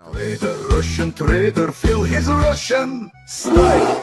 Later, Russian trader, feel his Russian style.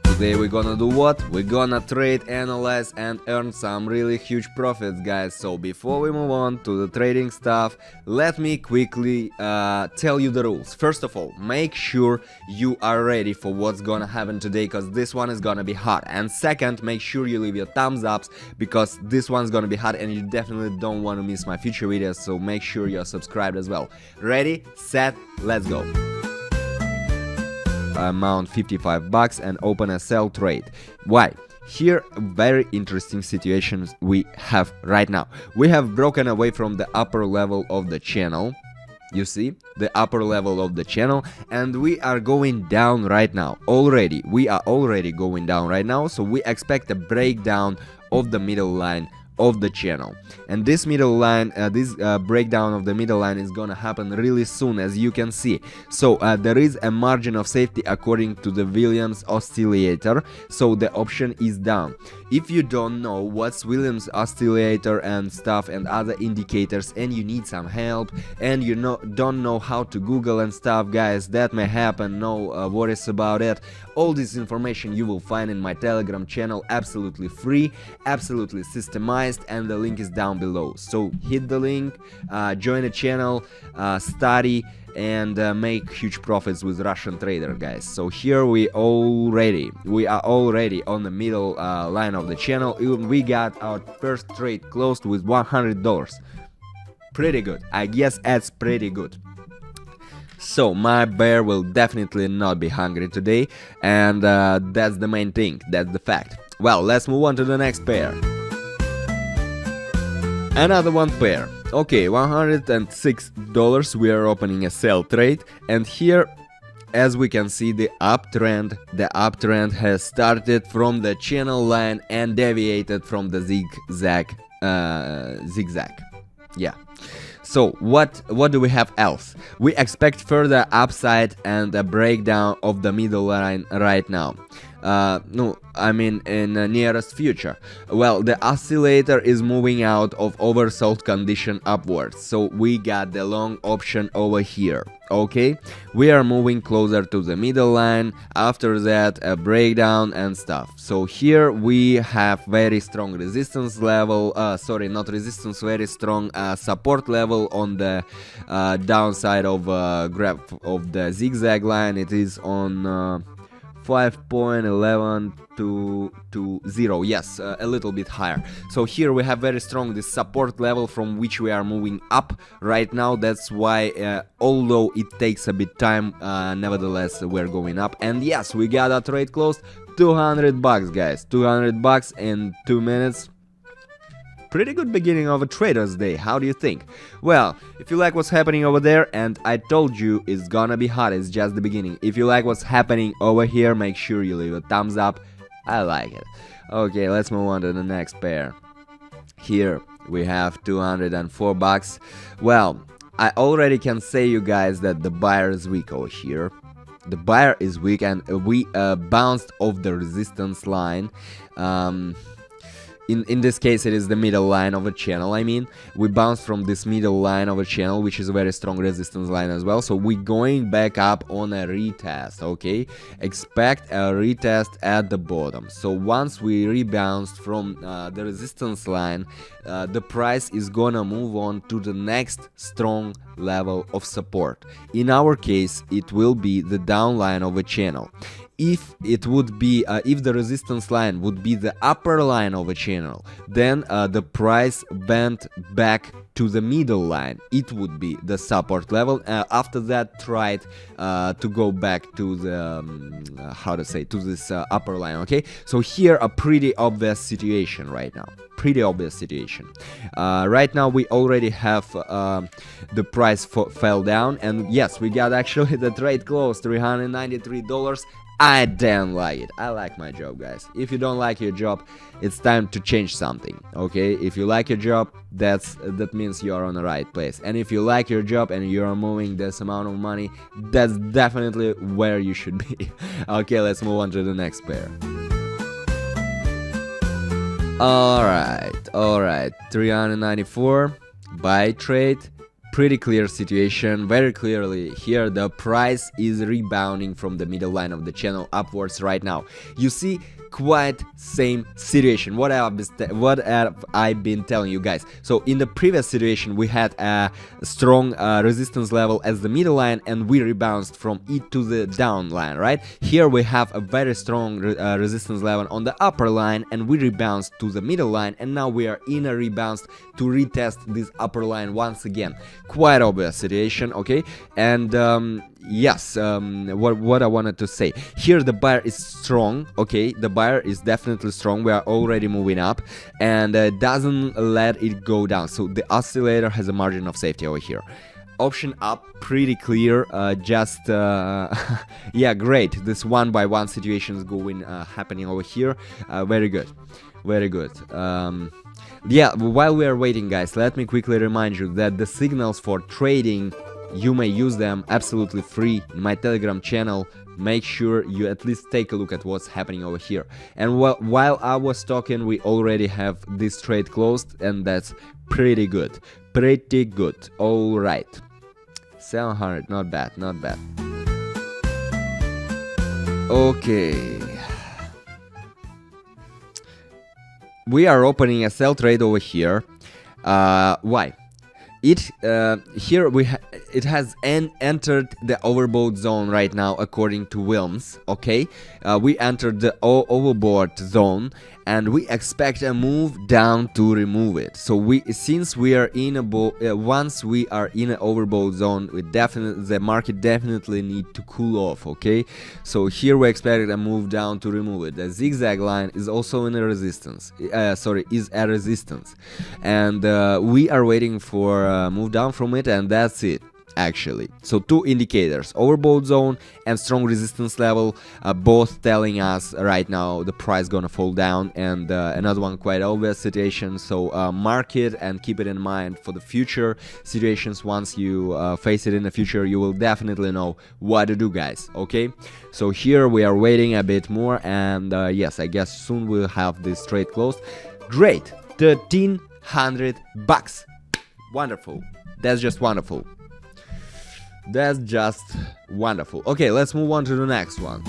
Today we're gonna do what? We're gonna trade, analyze and earn some really huge profits, guys. So before we move on to the trading stuff, let me quickly tell you the rules. First of all, make sure you are ready for what's gonna happen today, because this one is gonna be hot. And second, make sure you leave your thumbs ups, because this one's gonna be hot and you definitely don't want to miss my future videos, so make sure you're subscribed as well. Ready, set, let's go. Amount $55 and open a sell trade. Why? Here, very interesting situations we have right now. We have broken away from the upper level of the channel. You see, the upper level of the channel, and we are going down right now. We are already going down right now, so we expect a breakdown of the middle line of the channel, and this middle line, breakdown of the middle line is gonna happen really soon, as you can see. So there is a margin of safety according to the Williams oscillator, so the option is down. If you don't know what's Williams oscillator and stuff and other indicators, and you need some help and you don't know how to Google and stuff, guys, that may happen, no worries about it. All this information you will find in my Telegram channel, absolutely free, absolutely systemized, and the link is down below. So hit the link, join the channel, study and make huge profits with Russian trader, guys. So here we are already on the middle line of the channel. We got our first trade closed with $100. Pretty good, I guess that's pretty good. So my bear will definitely not be hungry today, and that's the main thing, that's the fact. Well, let's move on to the next pair. Another one pair. Okay, $106, we are opening a sell trade, and here, as we can see, the uptrend has started from the channel line and deviated from the zigzag. Yeah. So what do we have else? We expect further upside and a breakdown of the middle line right now. No, I mean in the nearest future. Well, the oscillator is moving out of oversold condition upwards, so we got the long option over here. Okay, we are moving closer to the middle line, after that a breakdown and stuff. So here we have very strong resistance level, very strong support level on the downside of graph of the zigzag line. It is on 5.1120, yes, a little bit higher. So here we have very strong this support level from which we are moving up right now. That's why although it takes a bit time, nevertheless we're going up. And yes, we got a trade closed, $200, guys, $200 in 2 minutes. Pretty good beginning of a trader's day, how do you think? Well, if you like what's happening over there, and I told you it's gonna be hot, it's just the beginning. If you like what's happening over here, make sure you leave a thumbs up, I like it. Okay, let's move on to the next pair. Here we have $204. Well, I already can say you guys that the buyer is weak over here. The buyer is weak, and we bounced off the resistance line. In this case, it is the middle line of a channel. I mean, we bounced from this middle line of a channel, which is a very strong resistance line as well. So we're going back up on a retest, okay? Expect a retest at the bottom. So once we rebounced from the resistance line, the price is gonna move on to the next strong level of support. In our case, it will be the downline of a channel. If it would be, if the resistance line would be the upper line of a channel, then the price bent back to the middle line. It would be the support level. After that, tried to go back to the to this upper line. Okay, so here a pretty obvious situation right now. Pretty obvious situation. Right now we already have the price fell down, and yes, we got actually the trade close, $393. I damn like it. I like my job, guys. If you don't like your job, it's time to change something, okay? If you like your job, that means you are on the right place. And if you like your job and you are moving this amount of money, that's definitely where you should be. Okay, let's move on to the next pair. Alright, 394 buy trade. pretty clear situation. Very clearly here the price is rebounding from the middle line of the channel upwards right now. You see quite same situation what have I been telling you guys. So in the previous situation we had a strong resistance level as the middle line, and we rebounced from it to the down line, right? Here we have a very strong resistance level on the upper line, and we rebounced to the middle line, and now we are in a rebound to retest this upper line once again. Quite obvious situation, okay? And yes, what I wanted to say here, the buyer is strong, okay? The buyer is definitely strong. We are already moving up, and doesn't let it go down. So the oscillator has a margin of safety over here. Option up, pretty clear. Yeah, great. This one by one situation is going happening over here. Very good, very good. Yeah, while we are waiting, guys, let me quickly remind you that the signals for trading, you may use them absolutely free in my Telegram channel. Make sure you at least take a look at what's happening over here. And while I was talking, we already have this trade closed, and that's pretty good. Pretty good. All right. 700, not bad, not bad. Okay. We are opening a sell trade over here. Why? Here it has entered the overbought zone right now, according to Wilms. Okay, we entered the overbought zone, and we expect a move down to remove it. So since we are in once we are in an overbought zone, the market definitely need to cool off. Okay, so here we expect a move down to remove it. The zigzag line is also in a resistance. Is a resistance, and we are waiting for a move down from it, and that's it. Actually, so two indicators, overbought zone and strong resistance level, both telling us right now the price gonna fall down. And another one quite obvious situation, so mark it and keep it in mind for the future situations. Once you face it in the future, you will definitely know what to do, guys. Okay, so here we are waiting a bit more, and yes, I guess soon we'll have this trade closed. Great, $1,300. Wonderful, that's just wonderful. That's just wonderful. Okay, let's move on to the next one.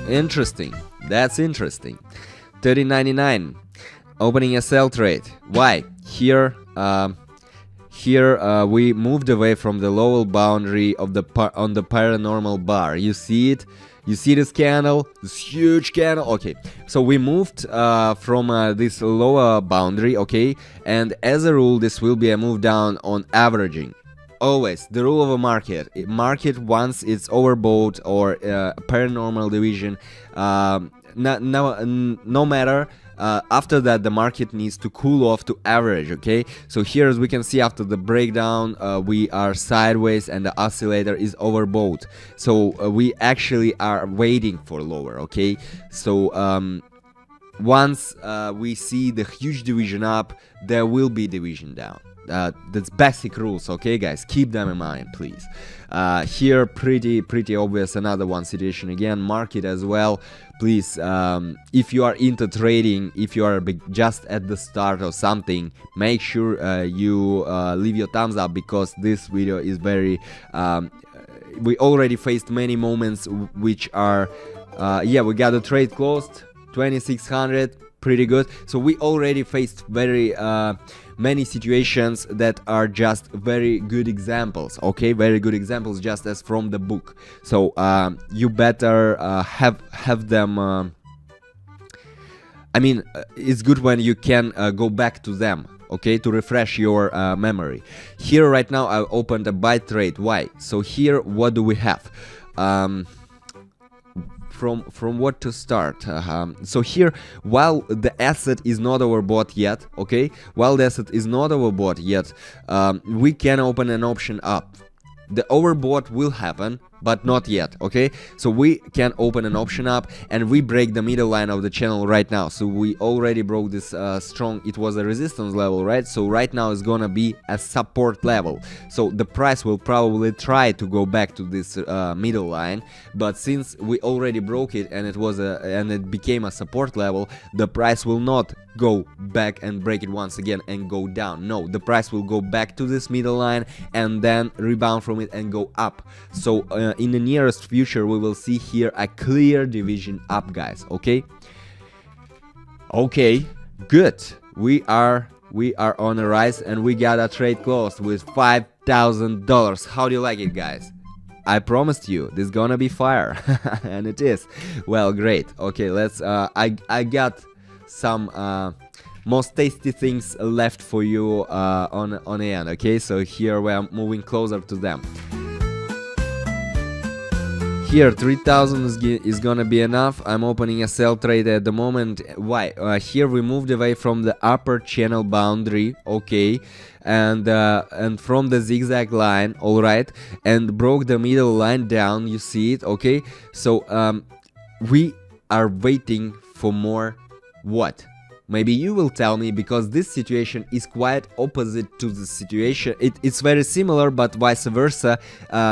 Interesting. That's interesting. 30.99. Opening a sell trade. Why? Here we moved away from the lower boundary of the on the paranormal bar. You see it? You see this candle, this huge candle. Okay, so we moved from this lower boundary, okay, and as a rule this will be a move down on averaging. Always the rule of a market. Once it's overbought or paranormal division, no matter. After that, the market needs to cool off to average. Okay, so here, as we can see, after the breakdown, we are sideways, and the oscillator is overbought. So we actually are waiting for lower. Okay, so once we see the huge division up, there will be division down. That's basic rules, okay, guys? Keep them in mind, please. Here, pretty obvious. Another one situation again. Market as well. Please, if you are into trading, if you are just at the start of something, make sure you leave your thumbs up, because this video is very. We already faced many moments which are, yeah, we got the trade closed, 2600. Pretty good. So we already faced very many situations that are just very good examples. Okay, very good examples, just as from the book. So you better have them. I mean, it's good when you can go back to them. Okay, to refresh your memory. Here right now I opened a buy trade. Why? So here, what do we have? From what to start. So here, while the asset is not overbought yet, okay, while the asset is not overbought yet, we can open an option up. The overbought will happen, but not yet, okay? So we can open an option up and we break the middle line of the channel right now. So we already broke this strong, it was a resistance level, right? So right now it's gonna be a support level. So the price will probably try to go back to this middle line, but since we already broke it and it became a support level, the price will not go back and break it once again and go down. No, the price will go back to this middle line and then rebound from it and go up. So in the nearest future we will see here a clear division up, guys. Okay, good. We are on a rise and we got a trade closed with $5,000. How do you like it, guys? I promised you this is gonna be fire. And it is. Well, great. Okay, let's I got some most tasty things left for you on the end. Okay, so here we are moving closer to them. Here 3000 is gonna be enough. I'm opening a sell trade at the moment. Why? Here we moved away from the upper channel boundary, okay, and from the zigzag line, all right, and broke the middle line down. You see it, okay? So we are waiting for more. What? Maybe you will tell me, because this situation is quite opposite to the situation. It's very similar, but vice versa,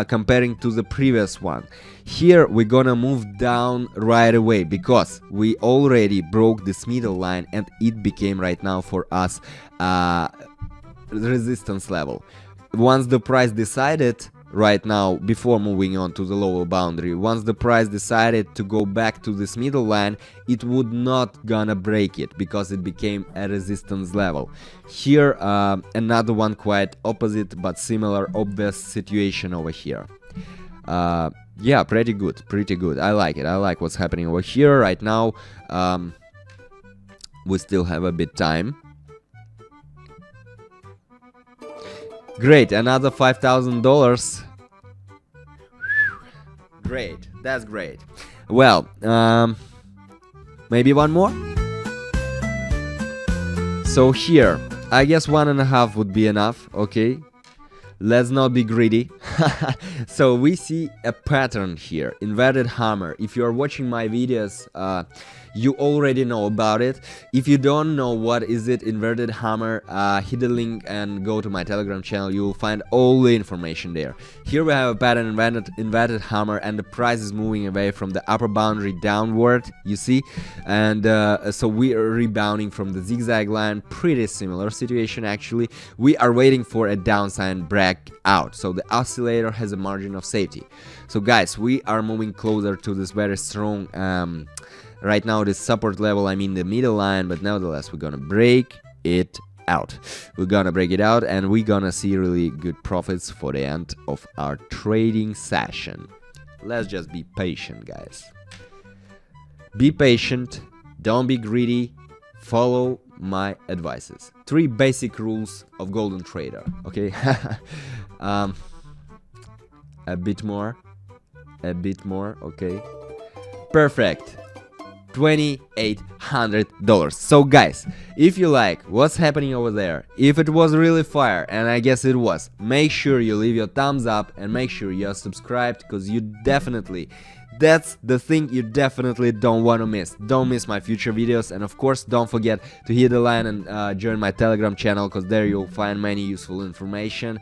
comparing to the previous one. Here we're gonna move down right away because we already broke this middle line and it became right now for us resistance level. Once the price decided right now, before moving on to the lower boundary, once the price decided to go back to this middle line, it would not gonna break it because it became a resistance level. Here another one quite opposite but similar obvious situation over here. Yeah, pretty good. I like it. I like what's happening over here right now. We still have a bit time. Great, another $5,000. Great, that's great. Well, maybe one more. So here, I guess 1.5 would be enough. Okay, let's not be greedy. So we see a pattern here, inverted hammer. If you are watching my videos, you already know about it. If you don't know what is it, inverted hammer, hit the link and go to my Telegram channel. You will find all the information there. Here we have a pattern, inverted hammer, and the price is moving away from the upper boundary downward, you see, and so we are rebounding from the zigzag line. Pretty similar situation actually. We are waiting for a downside breakout, so the oscillator has a margin of safety. So guys, we are moving closer to this very strong right now this support level, I mean the middle line, but nevertheless we're gonna break it out. We're gonna break it out and we're gonna see really good profits for the end of our trading session. Let's just be patient, guys. Be patient, don't be greedy, follow my advices. 3 basic rules of golden trader, okay? A bit more, okay, perfect. $2,800. So guys, if you like what's happening over there, if it was really fire, and I guess it was, make sure you leave your thumbs up and make sure you're subscribed, because you definitely, that's the thing you definitely don't want to miss. Don't miss my future videos, and of course don't forget to hit the line and join my Telegram channel, because there you'll find many useful information,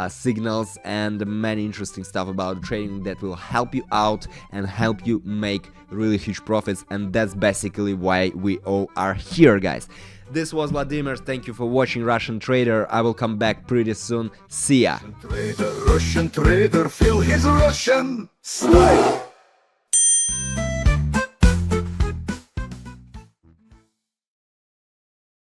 signals, and many interesting stuff about trading that will help you out and help you make really huge profits. And that's basically why we all are here, guys. This was Vladimir. Thank you for watching Russian Trader. I will come back pretty soon. See ya. Russian trader, feel his Russian style.